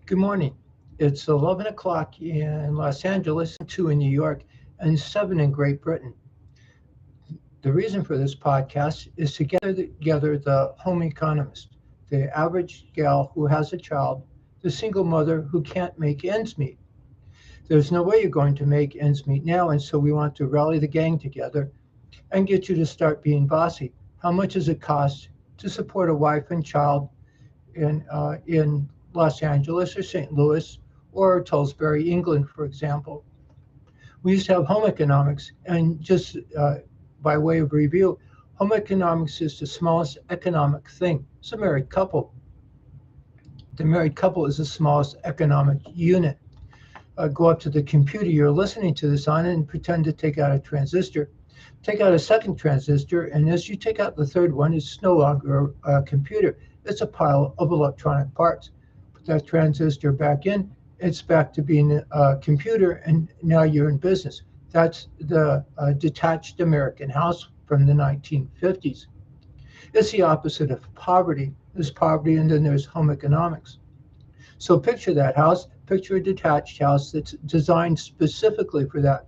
Good morning. It's 11 o'clock in Los Angeles, 2 in New York, and 7 in Great Britain. The reason for this podcast is to gather together the home economist, the average gal who has a child, the single mother who can't make ends meet. There's no way you're going to make ends meet now, and so we want to rally the gang together and get you to start being bossy. How much does it cost to support a wife and child in Los Angeles or St. Louis or Tulsbury, England, for example? We used to have home economics, and just by way of review, home economics is the smallest economic thing. It's a married couple. The married couple is the smallest economic unit. Go up to the computer you're listening to this on and pretend to take out a transistor. Take out a second transistor, and as you take out the third one, it's no longer a computer. It's a pile of electronic parts. Put that transistor back in, it's back to being a computer, and now you're in business. That's the detached American house from the 1950s. It's the opposite of poverty. There's poverty, and then there's home economics. So picture that house, picture a detached house that's designed specifically for that.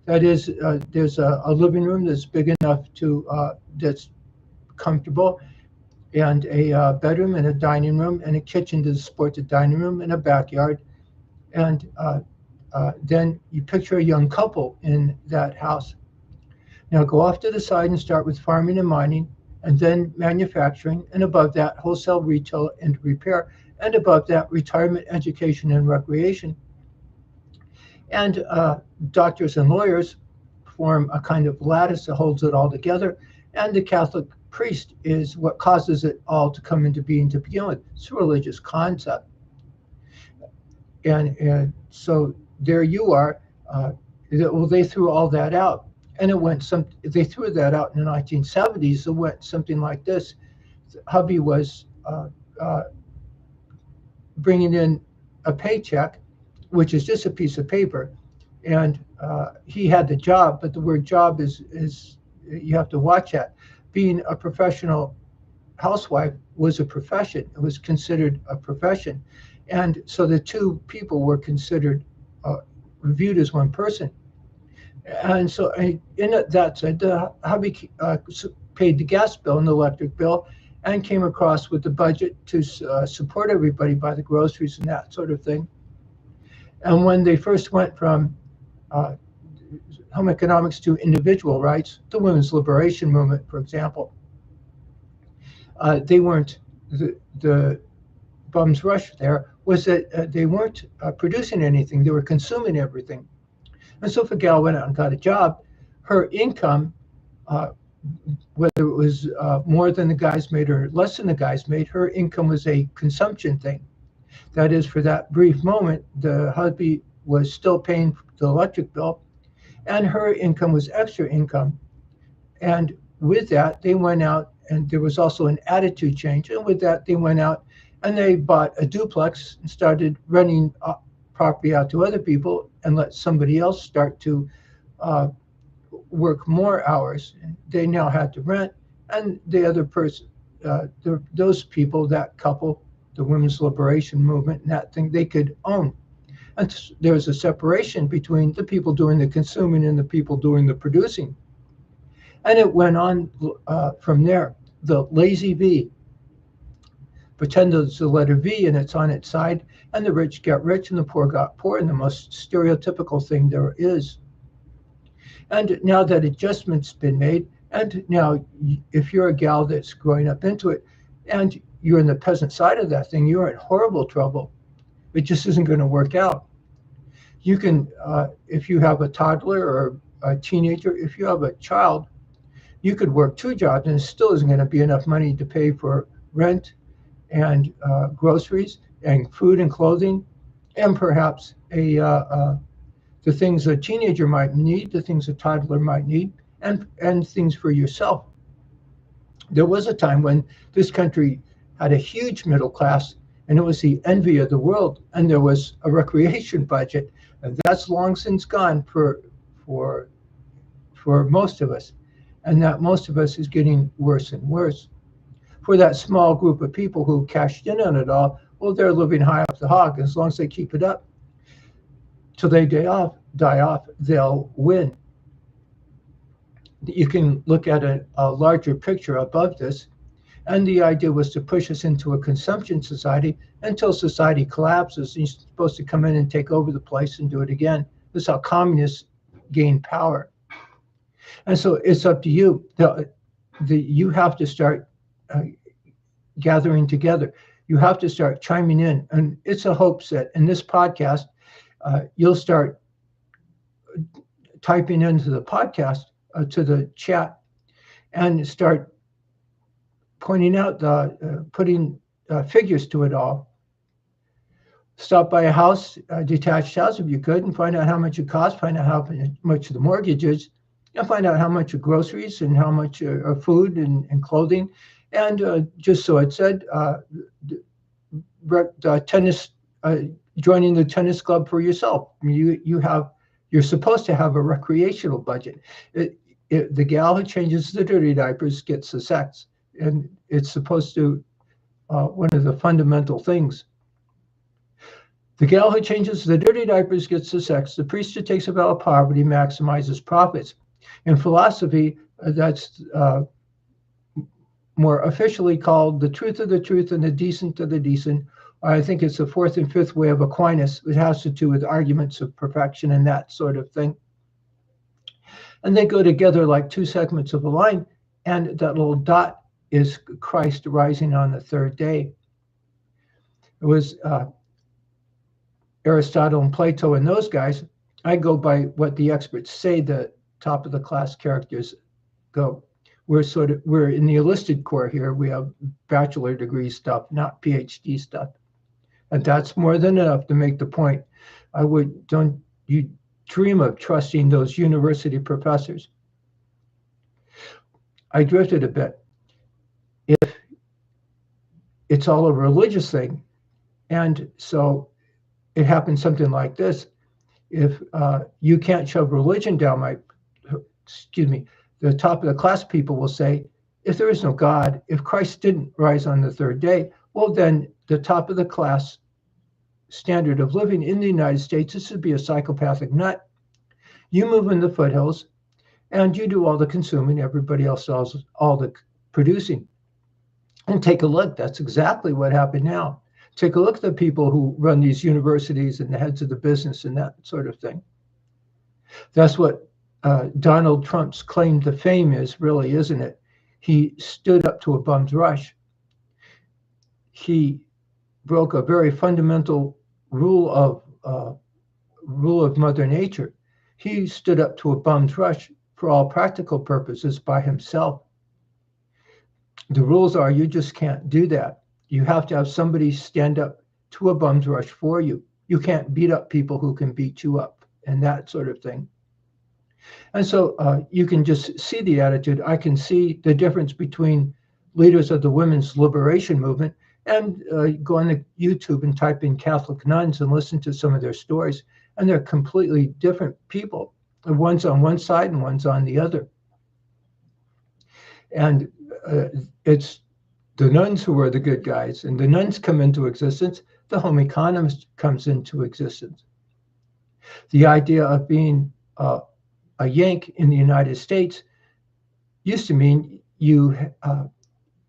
That is, there's a living room that's big enough that's comfortable, and a bedroom and a dining room and a kitchen to support the dining room and a backyard. And then you picture a young couple in that house. Now go off to the side and start with farming and mining, and then manufacturing, and above that, wholesale, retail, and repair, and above that, retirement, education, and recreation. And doctors and lawyers form a kind of lattice that holds it all together, and the Catholic priest is what causes it all to come into being to begin with. It's a religious concept. And so there you are. Well, they threw all that out, and they threw that out in the 1970s. It went something like this. Hubby was bringing in a paycheck, which is just a piece of paper, and he had the job, but the word job is you have to watch that. Being a professional housewife was a profession. It was considered a profession. And so the two people were considered, viewed as one person. And so in that said, the hubby paid the gas bill and the electric bill and came across with the budget to support everybody, buy the groceries and that sort of thing. And when they first went from home economics to individual rights, the women's liberation movement, for example, they weren't, the bum's rush there was that they weren't producing anything, they were consuming everything. And so if a gal went out and got a job, her income, whether it was more than the guys made or less than the guys made, her income was a consumption thing. That is, for that brief moment, the hubby was still paying the electric bill, and her income was extra income. And with that, they went out, and there was also an attitude change. And with that, they went out and they bought a duplex and started renting property out to other people and let somebody else start to work more hours. They now had to rent, and the other person, those people, that couple, the women's liberation movement and that thing, they could own. And there was a separation between the people doing the consuming and the people doing the producing. And it went on from there. The lazy V. Pretend there's the letter V and it's on its side, and the rich get rich and the poor got poor, and the most stereotypical thing there is. And now that adjustment's been made, and now if you're a gal that's growing up into it, and you're in the peasant side of that thing, you're in horrible trouble. It just isn't going to work out. You can, if you have a toddler or a teenager, if you have a child, you could work two jobs and it still isn't going to be enough money to pay for rent and groceries and food and clothing, and perhaps the things a teenager might need, the things a toddler might need, and things for yourself. There was a time when this country had a huge middle class, and it was the envy of the world, and there was a recreation budget, and that's long since gone for most of us, and that most of us is getting worse and worse. For that small group of people who cashed in on it all, Well, they're living high off the hog. As long as they keep it up till they die off, they'll win. You can look at a larger picture above this. And the idea was to push us into a consumption society until society collapses. And you're supposed to come in and take over the place and do it again. This is how communists gain power. And so it's up to you. You have to start gathering together. You have to start chiming in. And it's a hope that in this podcast, you'll start typing into the podcast, to the chat, and start pointing out putting figures to it all. Stop by a house, a detached house if you could, and find out how much it costs, find out how much the mortgage is, and find out how much of groceries and how much of food and clothing. And just so it said, tennis, joining the tennis club for yourself. You're supposed to have a recreational budget. The gal who changes the dirty diapers gets the sex. And it's supposed to, one of the fundamental things. The gal who changes the dirty diapers gets the sex. The priest who takes a vow of poverty maximizes profits. In philosophy, that's more officially called the truth of the truth and the decent of the decent. I think it's the fourth and fifth way of Aquinas. It has to do with arguments of perfection and that sort of thing. And they go together like two segments of a line, and that little dot is Christ rising on the third day. It was Aristotle and Plato and those guys. I go by what the experts say the top of the class characters go. We're in the enlisted corps here. We have bachelor degree stuff, not PhD stuff. And that's more than enough to make the point. Don't you dream of trusting those university professors. I drifted a bit. If it's all a religious thing, and so it happens something like this. If you can't shove religion down the top of the class people will say, if there is no God, if Christ didn't rise on the third day, well, then the top of the class standard of living in the United States, this would be a psychopathic nut. You move in the foothills and you do all the consuming, everybody else does all the producing. And take a look, that's exactly what happened now. Take a look at the people who run these universities and the heads of the business and that sort of thing. That's what Donald Trump's claim to fame is, really, isn't it? He stood up to a bum's rush. He broke a very fundamental rule of Mother Nature. He stood up to a bum's rush for all practical purposes by himself. The rules are you just can't do that. You have to have somebody stand up to a bum's rush for you. You can't beat up people who can beat you up and that sort of thing. And so you can just see the attitude. I can see the difference between leaders of the women's liberation movement and go on to YouTube and type in Catholic nuns and listen to some of their stories. And they're completely different people. One's on one side and one's on the other. And it's the nuns who are the good guys. And the nuns come into existence. The home economist comes into existence. The idea of being a Yank in the United States used to mean you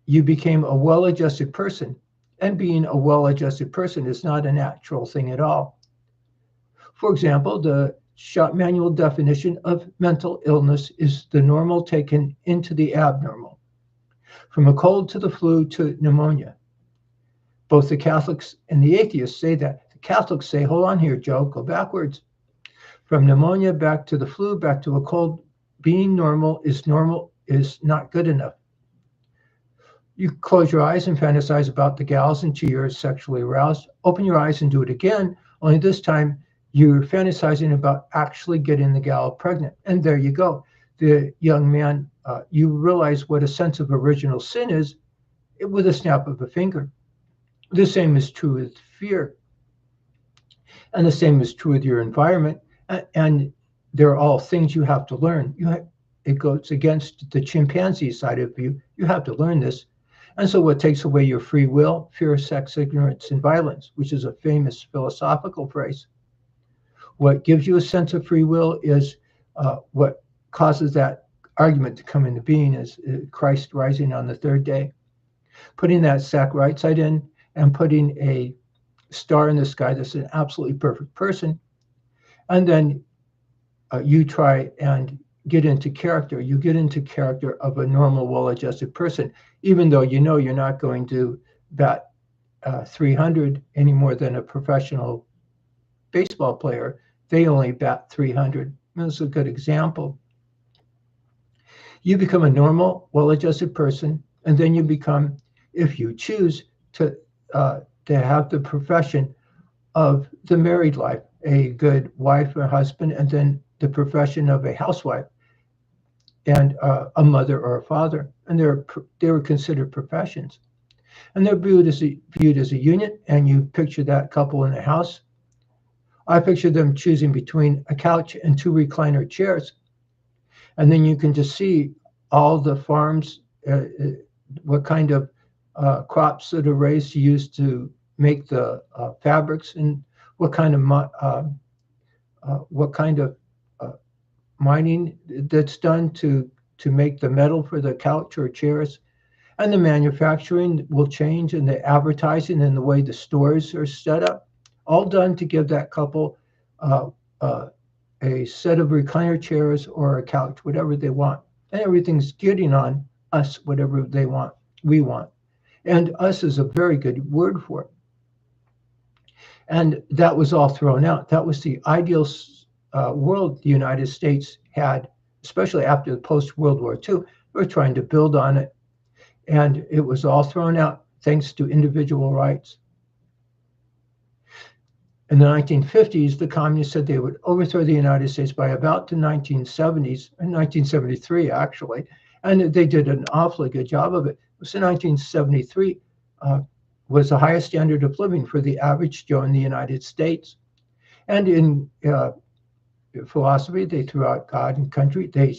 became a well-adjusted person. And being a well-adjusted person is not a natural thing at all. For example, the short manual definition of mental illness is the normal taken into the abnormal. From a cold to the flu to pneumonia. Both the Catholics and the atheists say that. The Catholics say, hold on here, Joe, go backwards. From pneumonia back to the flu, back to a cold, being normal is not good enough. You close your eyes and fantasize about the gals until you're sexually aroused. Open your eyes and do it again, only this time you're fantasizing about actually getting the gal pregnant. And there you go. The young man, you realize what a sense of original sin is with a snap of a finger. The same is true with fear. And the same is true with your environment. And they're all things you have to learn. It goes against the chimpanzee side of you. You have to learn this. And so what takes away your free will? Fear, sex, ignorance, and violence, which is a famous philosophical phrase. What gives you a sense of free will is what causes that argument to come into being is Christ rising on the third day. Putting that sack right side in and putting a star in the sky that's an absolutely perfect person. And then you try and get into character. You get into character of a normal, well-adjusted person, even though you know you're not going to bat 300 any more than a professional baseball player. They only bat 300. That's a good example. You become a normal, well-adjusted person, and then you become, if you choose to have the profession of the married life, a good wife or husband, and then the profession of a housewife and a mother or a father, and they were considered professions, and they're viewed as a unit. And you picture that couple in the house. I picture them choosing between a couch and two recliner chairs, and then you can just see all the farms, what kind of crops that are raised used to make the fabrics, and what kind of mining that's done to make the metal for the couch or chairs. And the manufacturing will change, and the advertising and the way the stores are set up, all done to give that couple a set of recliner chairs or a couch, whatever they want. And everything's getting on us, whatever they want, we want. And us is a very good word for it. And that was all thrown out. That was the ideal world the United States had, especially after the post-World War II. We're trying to build on it. And it was all thrown out thanks to individual rights. In the 1950s, the communists said they would overthrow the United States by about the 1970s, in 1973 actually, and they did an awfully good job of it. So 1973 was the highest standard of living for the average Joe in the United States. And in philosophy, they threw out God and country. They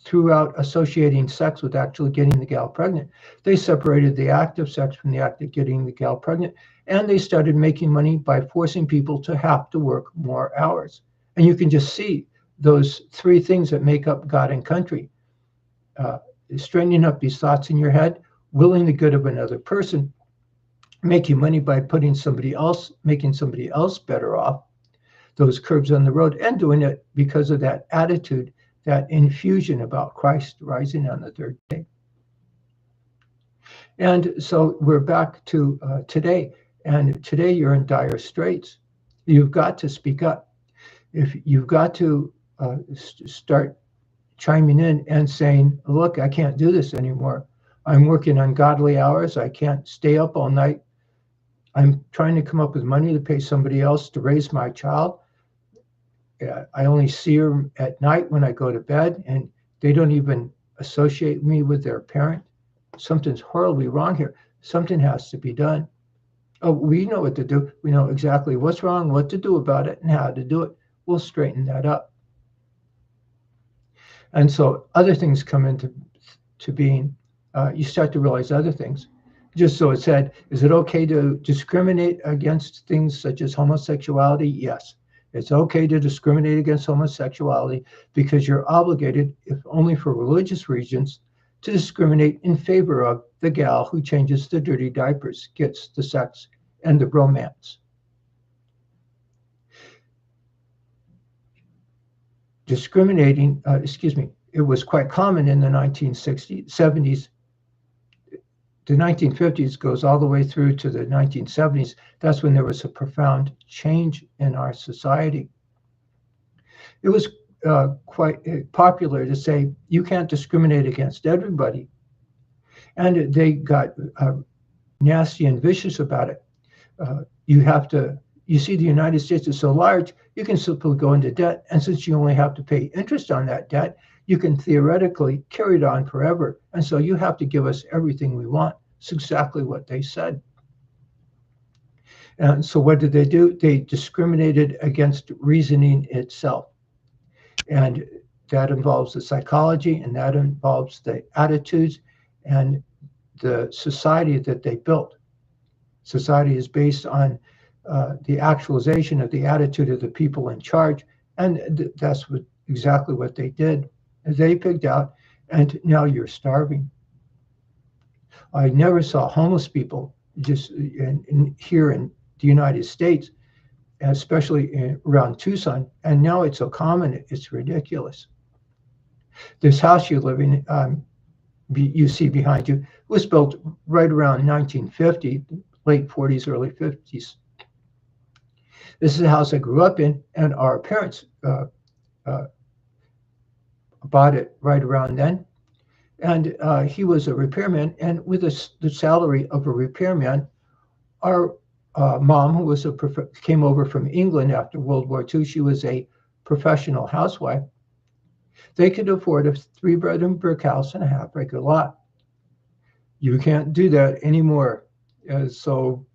threw out associating sex with actually getting the gal pregnant. They separated the act of sex from the act of getting the gal pregnant. And they started making money by forcing people to have to work more hours. And you can just see those three things that make up God and country. Straightening up these thoughts in your head, willing the good of another person, making money by making somebody else better off, those curbs on the road, and doing it because of that attitude, that infusion about Christ rising on the third day. And so we're back to today. And today you're in dire straits. You've got to speak up. If you've got to start chiming in and saying, look, I can't do this anymore. I'm working ungodly hours. I can't stay up all night. I'm trying to come up with money to pay somebody else to raise my child. I only see her at night when I go to bed, and they don't even associate me with their parent. Something's horribly wrong here. Something has to be done. Oh, we know what to do. We know exactly what's wrong, what to do about it, and how to do it. We'll straighten that up. And so other things come into being. You start to realize other things. Just so it said, is it okay to discriminate against things such as homosexuality? Yes. It's okay to discriminate against homosexuality because you're obligated, if only for religious reasons, to discriminate in favor of the gal who changes the dirty diapers, gets the sex and the romance. Discriminating, it was quite common in the 1960s, 70s. The 1950s goes all the way through to the 1970s. That's when there was a profound change in our society. It was quite popular to say you can't discriminate against everybody. And they got nasty and vicious about it. You see, the United States is so large, you can simply go into debt. And since you only have to pay interest on that debt, you can theoretically carry it on forever. And so you have to give us everything we want. It's exactly what they said. And so what did they do? They discriminated against reasoning itself. And that involves the psychology, and that involves the attitudes, and the society that they built. Society is based on the actualization of the attitude of the people in charge, and that's exactly what they did. They picked out, and now you're starving. I never saw homeless people just here in the United States, especially around Tucson, and now it's so common, it's ridiculous. This house you live in, you see behind you, was built right around 1950, late 40s, early 50s. This is a house I grew up in, and our parents bought it right around then. And he was a repairman, and with the salary of a repairman, our mom, who was came over from England after World War II, she was a professional housewife. They could afford a 3-bedroom brick house and a half-acre lot. You can't do that anymore, so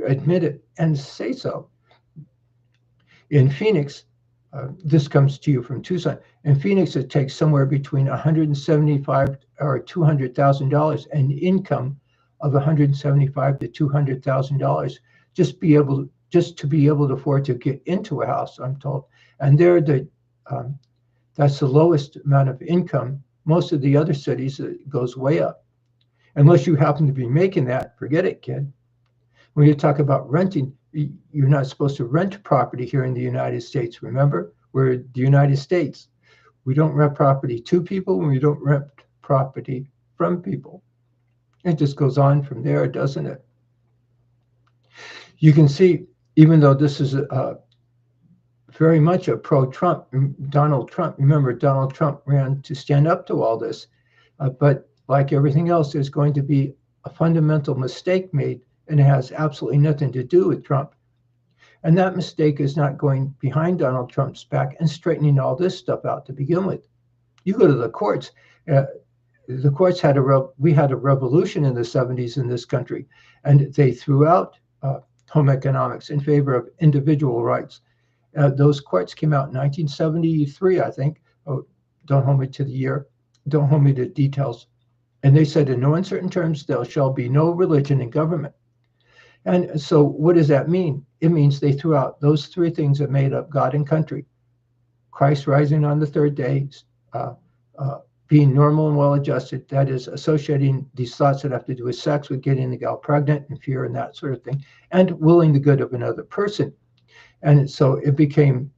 admit it and say so. In Phoenix, this comes to you from Tucson. In Phoenix, it takes somewhere between $175,000 or $200,000, an income of $175,000 to $200,000, just to be able to afford to get into a house, I'm told. And that's the lowest amount of income. Most of the other cities, it goes way up. Unless you happen to be making that, forget it, kid. When you talk about renting, you're not supposed to rent property here in the United States. Remember, we're the United States. We don't rent property to people, and we don't rent property from people. It just goes on from there, doesn't it? You can see, even though this is very much a pro-Trump, Donald Trump, remember, Donald Trump ran to stand up to all this. But like everything else, there's going to be a fundamental mistake made, and it has absolutely nothing to do with Trump. And that mistake is not going behind Donald Trump's back and straightening all this stuff out to begin with. You go to the courts. The courts we had a revolution in the 70s in this country, and they threw out home economics in favor of individual rights. Those courts came out in 1973, I think. Oh, don't hold me to the year. Don't hold me to details. And they said, in no uncertain terms, there shall be no religion in government. And so what does that mean? It means they threw out those 3 things that made up God and country. Christ rising on the 3rd day, being normal and well-adjusted, that is, associating these thoughts that have to do with sex with getting the gal pregnant and fear and that sort of thing, and willing the good of another person. And so it became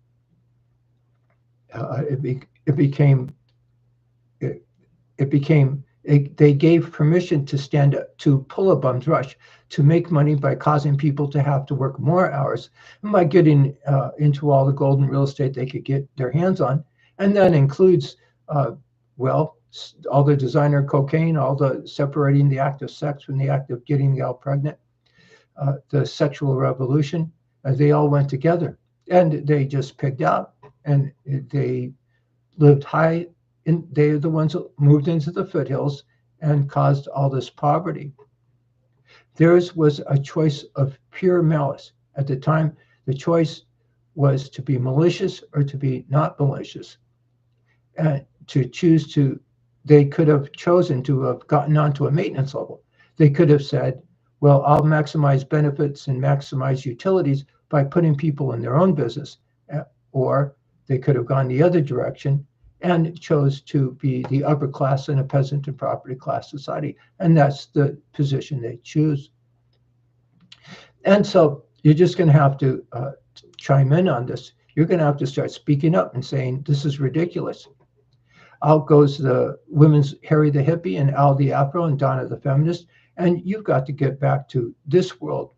they gave permission to stand up, to pull a bum's rush, to make money by causing people to have to work more hours, and by getting into all the golden real estate they could get their hands on. And that includes, all the designer cocaine, all the separating the act of sex from the act of getting the gal pregnant, the sexual revolution, they all went together. And they just picked out, and they lived high. They're the ones that moved into the foothills and caused all this poverty. Theirs was a choice of pure malice. At the time, the choice was to be malicious or to be not malicious. And they could have chosen to have gotten onto a maintenance level. They could have said, well, I'll maximize benefits and maximize utilities by putting people in their own business. Or they could have gone the other direction and chose to be the upper class in a peasant and property class society. And that's the position they choose. And so you're just going to have to chime in on this. You're going to have to start speaking up and saying, this is ridiculous. Out goes the women's Harry the hippie and Al the Afro and Donna the feminist. And you've got to get back to this world.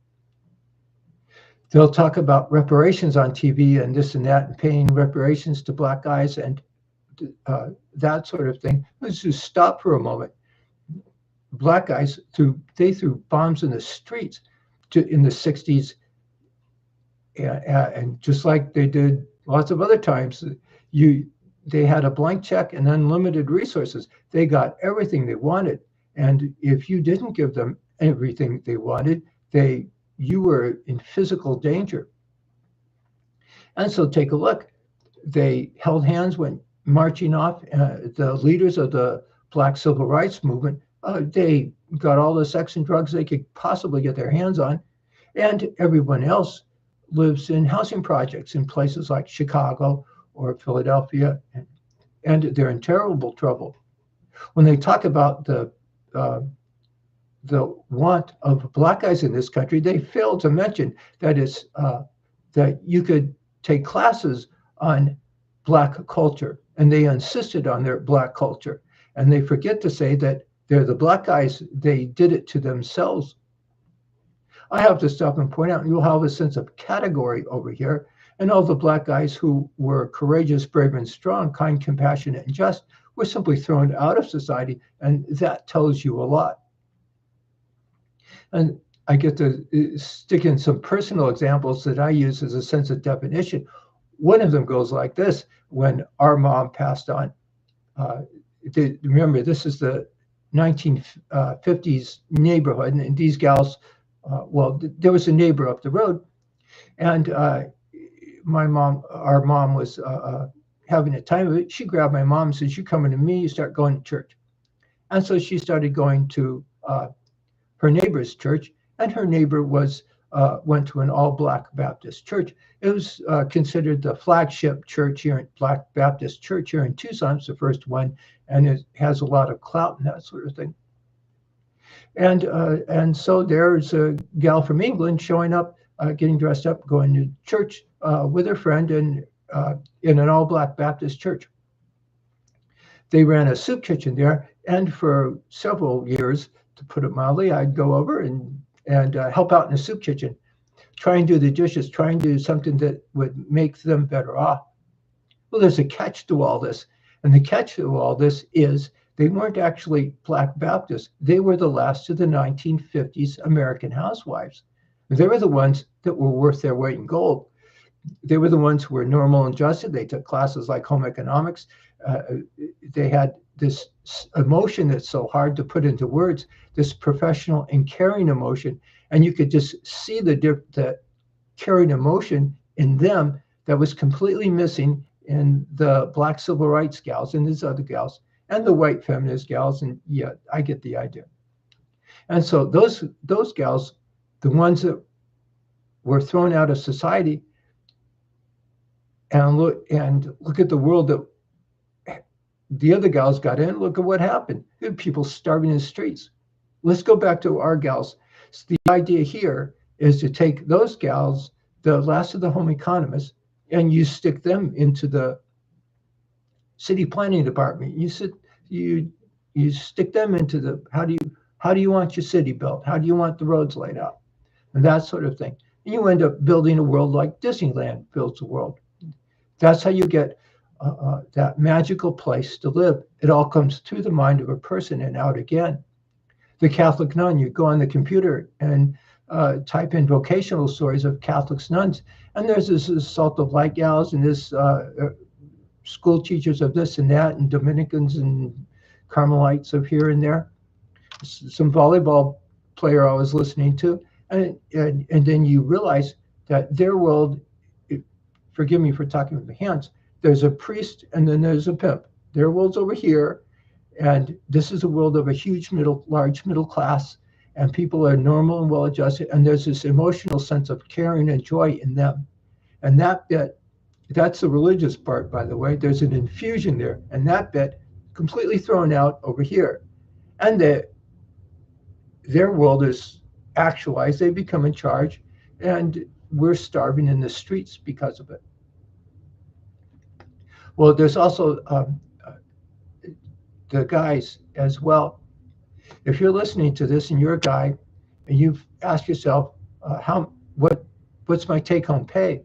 They'll talk about reparations on TV and this and that, and paying reparations to black guys and that sort of thing. Let's just stop for a moment. Black guys threw bombs in the streets in the 60s, and just like they did lots of other times, they had a blank check and unlimited resources. They got everything they wanted, and if you didn't give them everything they wanted, you were in physical danger. And so take a look. They held hands when marching off. The leaders of the Black Civil Rights Movement, they got all the sex and drugs they could possibly get their hands on, and everyone else lives in housing projects in places like Chicago or Philadelphia, and they're in terrible trouble. When they talk about uh, the want of black guys in this country, they fail to mention that it's that you could take classes on black culture, and they insisted on their black culture, and they forget to say that they're the black guys. They did it to themselves. I have to stop and point out, you'll have a sense of category over here, and all the black guys who were courageous, brave, and strong, kind, compassionate, and just were simply thrown out of society, and that tells you a lot. And I get to stick in some personal examples that I use as a sense of definition. One of them goes like this: when our mom passed on, remember, this is the 1950s neighborhood, and these gals, well, there was a neighbor up the road, and our mom was having a time of it. She grabbed my mom and says, "You coming to me, you start going to church." And so she started going to her neighbor's church, and her neighbor went to an all-black Baptist church. It was considered the flagship church here, Black Baptist church here in Tucson. It's the first one, and it has a lot of clout and that sort of thing. And so there's a gal from England showing up, getting dressed up, going to church with her friend, and in an all-black Baptist church. They ran a soup kitchen there, and for several years, to put it mildly, I'd go over and help out in the soup kitchen, try and do the dishes, try and do something that would make them better off. Well, there's a catch to all this, and the catch to all this is they weren't actually Black Baptists. They were the last of the 1950s American housewives. They were the ones that were worth their weight in gold. They were the ones who were normal and adjusted. They took classes like home economics. They had this emotion that's so hard to put into words, this professional and caring emotion. And you could just see the caring emotion in them that was completely missing in the Black civil rights gals and these other gals and the white feminist gals. And yeah, I get the idea. And so those gals, the ones that were thrown out of society, and look at the world that the other gals got in. Look at what happened. People starving in the streets. Let's go back to our gals. So the idea here is to take those gals, the last of the home economists, and you stick them into the city planning department. You stick them into the how do you want your city built? How do you want the roads laid out? And that sort of thing. And you end up building a world like Disneyland builds a world. That's how you get that magical place to live. It all comes through the mind of a person and out again. The Catholic nun, you go on the computer and type in vocational stories of Catholic nuns, and there's this Salt of Light gals and this school teachers of this and that, and Dominicans and Carmelites of here and there. Some volleyball player I was listening to, and then you realize that their world, forgive me for talking with my hands, there's a priest and then there's a pimp. Their world's over here, and this is a world of a large middle class, and people are normal and well-adjusted, and there's this emotional sense of caring and joy in them. And that bit, that's the religious part, by the way. There's an infusion there, and that bit completely thrown out over here. And their world is actualized. They become in charge, and we're starving in the streets because of it. Well, there's also the guys as well. If you're listening to this and you're a guy and you've asked yourself, what's my take-home pay?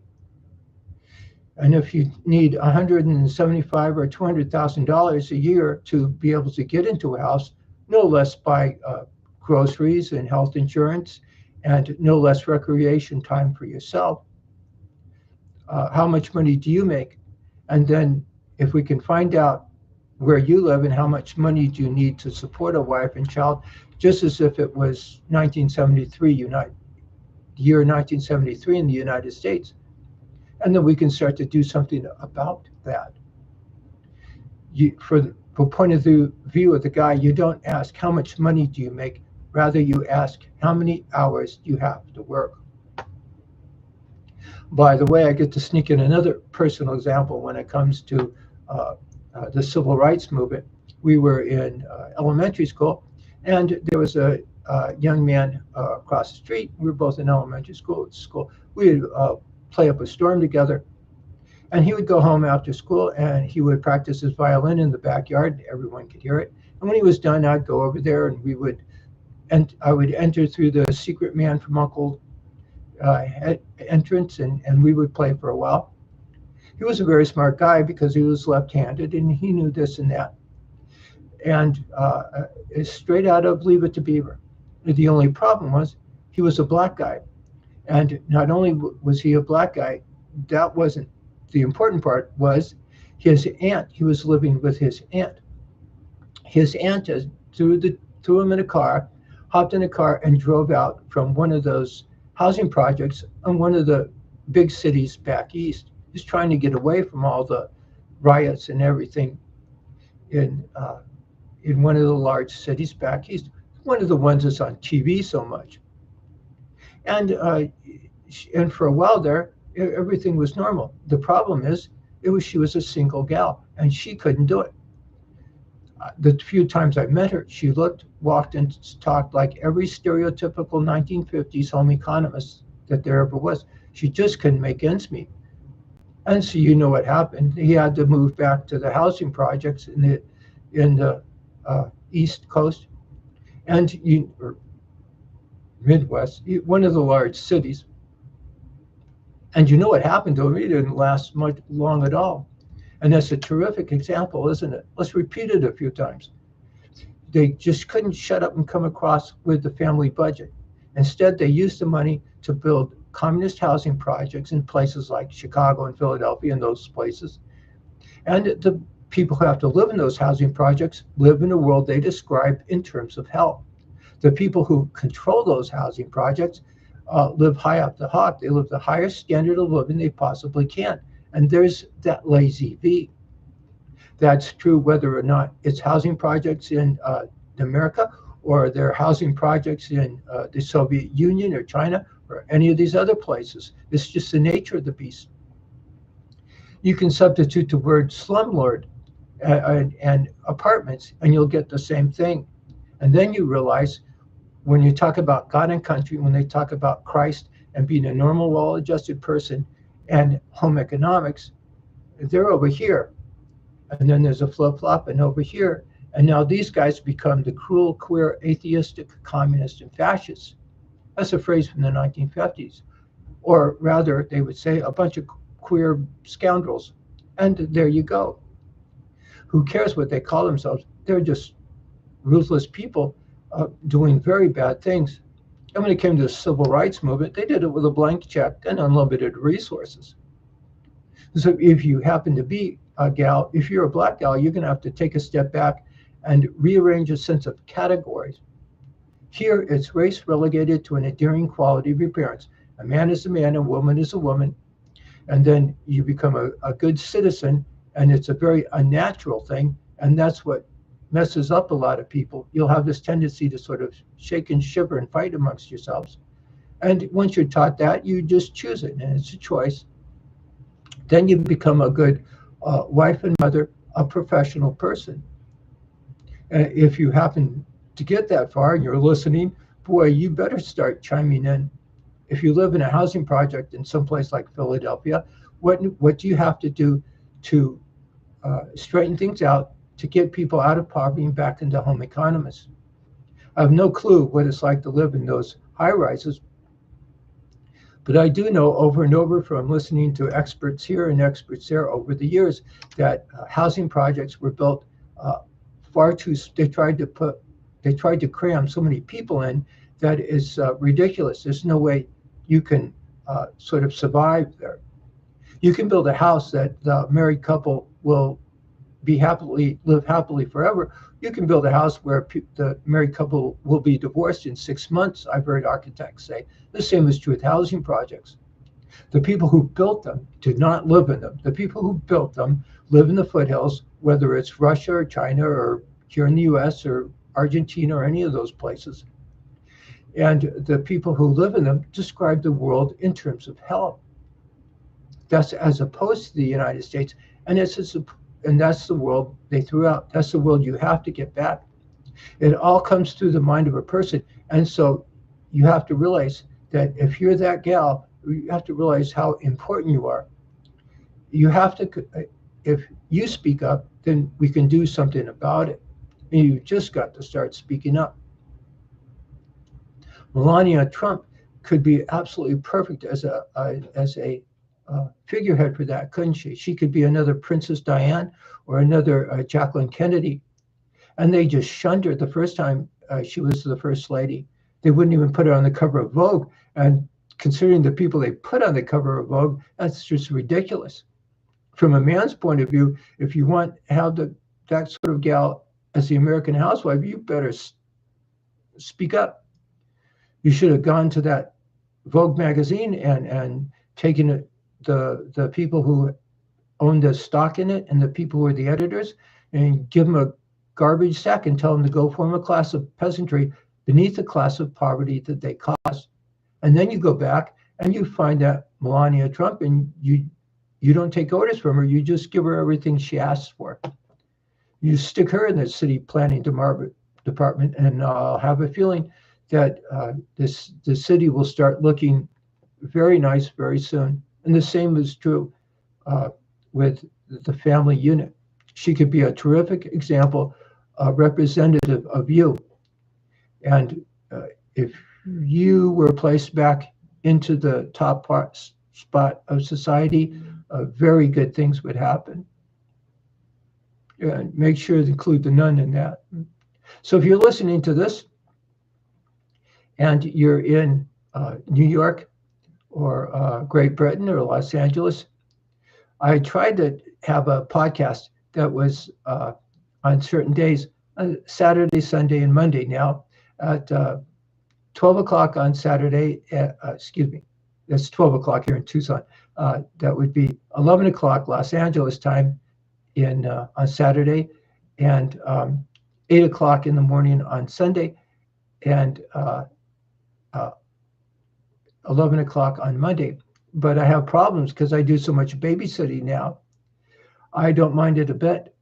And if you need $175,000 or $200,000 a year to be able to get into a house, no less buy groceries and health insurance, and no less recreation time for yourself, how much money do you make? And then if we can find out where you live and how much money do you need to support a wife and child, just as if it was 1973, year 1973 in the United States. And then we can start to do something about that. For point of view of the guy, you don't ask how much money do you make, Rather, you ask, how many hours do you have to work? By the way, I get to sneak in another personal example when it comes to uh, the civil rights movement. We were in elementary school, and there was a young man across the street. We were both in elementary school. We would play up a storm together, and he would go home after school and he would practice his violin in the backyard. Everyone could hear it. And when he was done, I'd go over there and and I would enter through the secret man from Uncle entrance, and we would play for a while. He was a very smart guy because he was left-handed and he knew this and that. And straight out of Leave It to Beaver. The only problem was he was a black guy. And not only was he a black guy, that wasn't the important part, was his aunt. He was living with his aunt. His aunt threw him in a car, hopped in a car, and drove out from one of those housing projects in one of the big cities back east. He's trying to get away from all the riots and everything in one of the large cities back east, one of the ones that's on TV so much. And for a while there, everything was normal. The problem is, she was a single gal, and she couldn't do it. The few times I met her, she looked, walked, and talked like every stereotypical 1950s home economist that there ever was. She just couldn't make ends meet. And so you know what happened. He had to move back to the housing projects in the East Coast or Midwest, one of the large cities. And you know what happened to him? He didn't last much long at all. And that's a terrific example, isn't it? Let's repeat it a few times. They just couldn't shut up and come across with the family budget. Instead, they used the money to build communist housing projects in places like Chicago and Philadelphia and those places. And the people who have to live in those housing projects live in a world they describe in terms of hell. The people who control those housing projects live high up the hawk. They live the highest standard of living they possibly can. And there's that lazy V. That's true whether or not it's housing projects in America or they're housing projects in the Soviet Union or China or any of these other places. It's just the nature of the beast. You can substitute the word slumlord and apartments, and you'll get the same thing. And then you realize when you talk about God and country, when they talk about Christ and being a normal, well-adjusted person and home economics, they're over here. And then there's a flip-flop and over here. And now these guys become the cruel, queer, atheistic, communist, and fascists. That's a phrase from the 1950s. Or rather, they would say a bunch of queer scoundrels. And there you go. Who cares what they call themselves? They're just ruthless people doing very bad things. And when it came to the civil rights movement, they did it with a blank check and unlimited resources. So if you happen to be a gal, if you're a black gal, you're going to have to take a step back and rearrange a sense of categories. Here, it's race relegated to an endearing quality of appearance. A man is a man, a woman is a woman, and then you become a good citizen, and it's a very unnatural thing, and that's what messes up a lot of people. You'll have this tendency to sort of shake and shiver and fight amongst yourselves. And once you're taught that, you just choose it, and it's a choice. Then you become a good wife and mother, a professional person. If you happen to get that far and you're listening, boy, you better start chiming in. If you live in a housing project in some place like Philadelphia, what do you have to do to straighten things out, to get people out of poverty and back into home economists? I have no clue what it's like to live in those high rises, but I do know over and over from listening to experts here and experts there over the years that housing projects were built far too. They tried to cram so many people in that is ridiculous. There's no way you can sort of survive there. You can build a house that the married couple will live happily forever. You can build a house where the married couple will be divorced in 6 months. I've heard architects say the same is true with housing projects. The people who built them did not live in them. The people who built them live in the foothills, whether it's Russia or China or here in the US or Argentina or any of those places. And the people who live in them describe the world in terms of hell. That's as opposed to the United States. And and that's the world they threw out. That's the world you have to get back. It all comes through the mind of a person. And so you have to realize that if you're that gal, you have to realize how important you are. You have to, if you speak up, then we can do something about it. And you just got to start speaking up. Melania Trump could be absolutely perfect as a figurehead for that, couldn't she? She could be another Princess Diane or another Jacqueline Kennedy. And they just shunned her the first time she was the first lady. They wouldn't even put her on the cover of Vogue. And considering the people they put on the cover of Vogue, that's just ridiculous. From a man's point of view, if you want to have that sort of gal as the American housewife, you better speak up. You should have gone to that Vogue magazine and taken the people who own the stock in it and the people who are the editors and give them a garbage sack and tell them to go form a class of peasantry beneath the class of poverty that they caused. And then you go back and you find that Melania Trump and you don't take orders from her. You just give her everything she asks for. You stick her in the city planning department, and I'll have a feeling that the city will start looking very nice very soon. And the same is true with the family unit. She could be a terrific example, representative of you. And if you were placed back into the top spot of society, very good things would happen. And make sure to include the nun in that. So if you're listening to this and you're in New York or Great Britain or Los Angeles, I tried to have a podcast that was on certain days, Saturday, Sunday, and Monday now at 12 o'clock on Saturday, excuse me, that's 12 o'clock here in Tucson. That would be 11 o'clock Los Angeles time on Saturday, and 8 o'clock in the morning on Sunday, and 11 o'clock on Monday. But I have problems because I do so much babysitting now. I don't mind it a bit,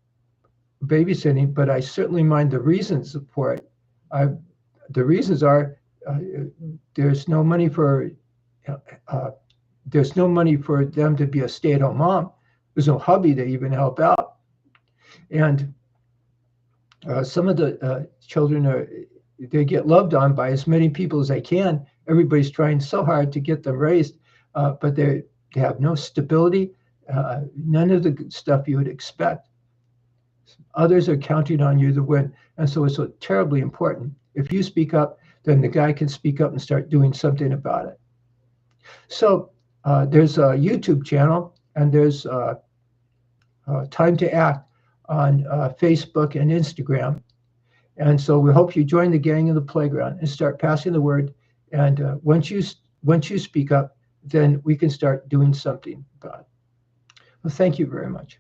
babysitting, but I certainly mind the reasons for it. The reasons are there's no money for them to be a stay-at-home mom. There's no hubby to even help out, and some of the children they get loved on by as many people as they can. Everybody's trying so hard to get them raised, but they have no stability, none of the good stuff you would expect. Others are counting on you to win, and so it's so terribly important. If you speak up, then the guy can speak up and start doing something about it. So there's a YouTube channel, and there's Time to Act on Facebook and Instagram. And so we hope you join the gang in the playground and start passing the word. And once you speak up, then we can start doing something about it. Well, thank you very much.